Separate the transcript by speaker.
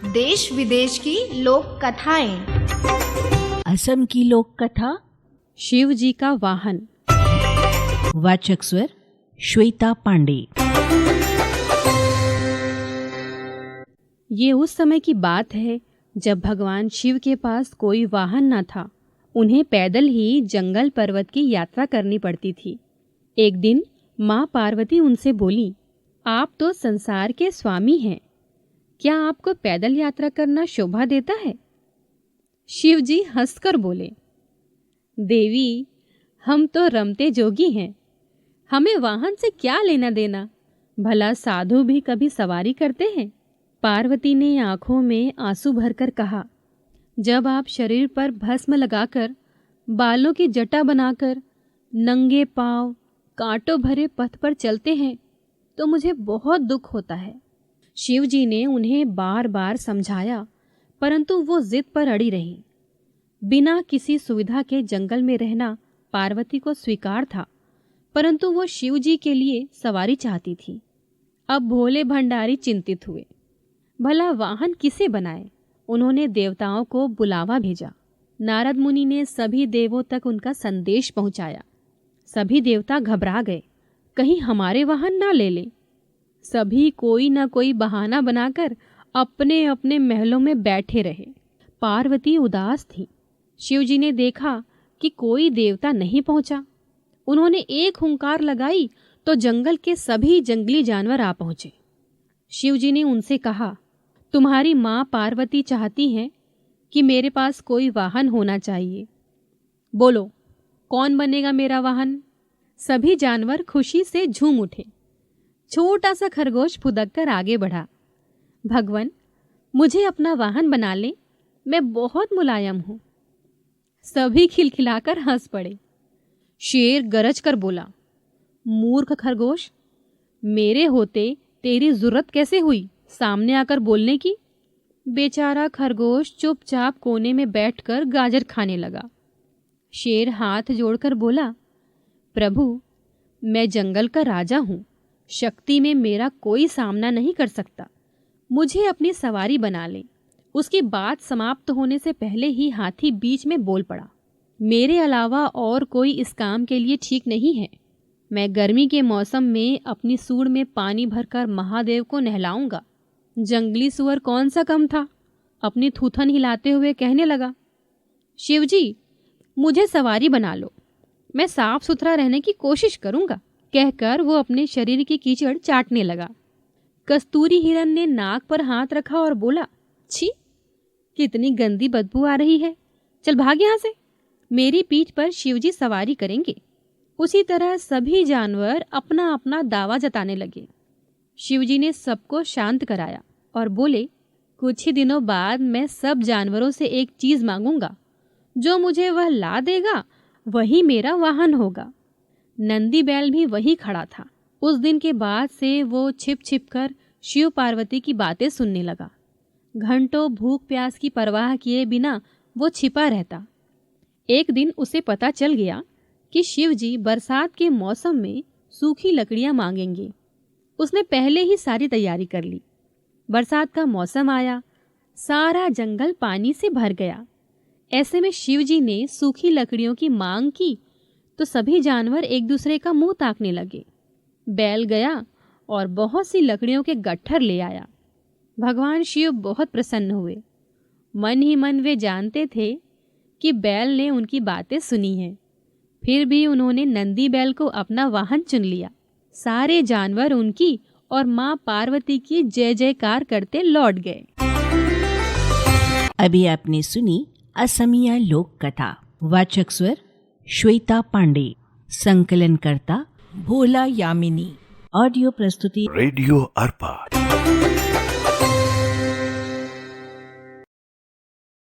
Speaker 1: देश विदेश की लोक कथाएं।
Speaker 2: असम की लोक कथा
Speaker 3: शिव जी का वाहन।
Speaker 2: वाचक स्वर श्वेता पांडे।
Speaker 3: ये उस समय की बात है जब भगवान शिव के पास कोई वाहन न था। उन्हें पैदल ही जंगल पर्वत की यात्रा करनी पड़ती थी। एक दिन माँ पार्वती उनसे बोली, आप तो संसार के स्वामी हैं, क्या आपको पैदल यात्रा करना शोभा देता है? शिव जी हंसकर बोले, देवी, हम तो रमते जोगी हैं, हमें वाहन से क्या लेना देना? भला साधु भी कभी सवारी करते हैं? पार्वती ने आंखों में आंसू भरकर कहा, जब आप शरीर पर भस्म लगाकर, बालों की जटा बनाकर, नंगे पांव कांटों भरे पथ पर चलते हैं तो मुझे बहुत दुख होता है। शिव जी ने उन्हें बार बार समझाया, परंतु वो जिद पर अड़ी रही। बिना किसी सुविधा के जंगल में रहना पार्वती को स्वीकार था, परंतु वो शिव जी के लिए सवारी चाहती थी। अब भोले भंडारी चिंतित हुए, भला वाहन किसे बनाए? उन्होंने देवताओं को बुलावा भेजा। नारद मुनि ने सभी देवों तक उनका संदेश पहुंचाया। सभी देवता घबरा गए, कहीं हमारे वाहन ना ले लें। सभी कोई न कोई बहाना बनाकर अपने अपने महलों में बैठे रहे। पार्वती उदास थी। शिव जी ने देखा कि कोई देवता नहीं पहुंचा। उन्होंने एक हुंकार लगाई तो जंगल के सभी जंगली जानवर आ पहुंचे। शिव जी ने उनसे कहा, तुम्हारी माँ पार्वती चाहती हैं कि मेरे पास कोई वाहन होना चाहिए। बोलो, कौन बनेगा मेरा वाहन? सभी जानवर खुशी से झूम उठे। छोटा सा खरगोश फुदक कर आगे बढ़ा, भगवन, मुझे अपना वाहन बना ले, मैं बहुत मुलायम हूं। सभी खिलखिलाकर हंस पड़े। शेर गरज कर बोला, मूर्ख खरगोश, मेरे होते तेरी जरूरत कैसे हुई सामने आकर बोलने की? बेचारा खरगोश चुपचाप कोने में बैठकर गाजर खाने लगा। शेर हाथ जोड़कर बोला, प्रभु, मैं जंगल का राजा हूं, शक्ति में मेरा कोई सामना नहीं कर सकता, मुझे अपनी सवारी बना ले। उसकी बात समाप्त होने से पहले ही हाथी बीच में बोल पड़ा, मेरे अलावा और कोई इस काम के लिए ठीक नहीं है। मैं गर्मी के मौसम में अपनी सूंड में पानी भरकर महादेव को नहलाऊंगा। जंगली सुअर कौन सा कम था, अपनी थूथन हिलाते हुए कहने लगा, शिवजी, मुझे सवारी बना लो, मैं साफ सुथरा रहने की कोशिश करूंगा। कहकर वो अपने शरीर की कीचड़ चाटने लगा। कस्तूरी हिरन ने नाक पर हाथ रखा और बोला, छी, कितनी गंदी बदबू आ रही है, चल भाग यहाँ से, मेरी पीठ पर शिवजी सवारी करेंगे। उसी तरह सभी जानवर अपना अपना दावा जताने लगे। शिवजी ने सबको शांत कराया और बोले, कुछ ही दिनों बाद मैं सब जानवरों से एक चीज मांगूंगा, जो मुझे वह ला देगा वही मेरा वाहन होगा। नंदी बैल भी वही खड़ा था। उस दिन के बाद से वो छिप छिप कर शिव पार्वती की बातें सुनने लगा। घंटों भूख प्यास की परवाह किए बिना वो छिपा रहता। एक दिन उसे पता चल गया कि शिव जी बरसात के मौसम में सूखी लकड़ियां मांगेंगे। उसने पहले ही सारी तैयारी कर ली। बरसात का मौसम आया, सारा जंगल पानी से भर गया। ऐसे में शिव जी ने सूखी लकड़ियों की मांग की तो सभी जानवर एक दूसरे का मुंह ताकने लगे। बैल गया और बहुत सी लकड़ियों के गट्ठर ले आया। भगवान शिव बहुत प्रसन्न हुए। मन ही मन वे जानते थे कि बैल ने उनकी बातें सुनी हैं। फिर भी उन्होंने नंदी बैल को अपना वाहन चुन लिया। सारे जानवर उनकी और माँ पार्वती की जय जयकार करते लौट गए।
Speaker 2: अभी आपने सुनी असमिया लोक कथा। वाचक स्वर श्वेता पांडे। संकलन करता भोला यामिनी। ऑडियो प्रस्तुति
Speaker 4: रेडियो अर्पा।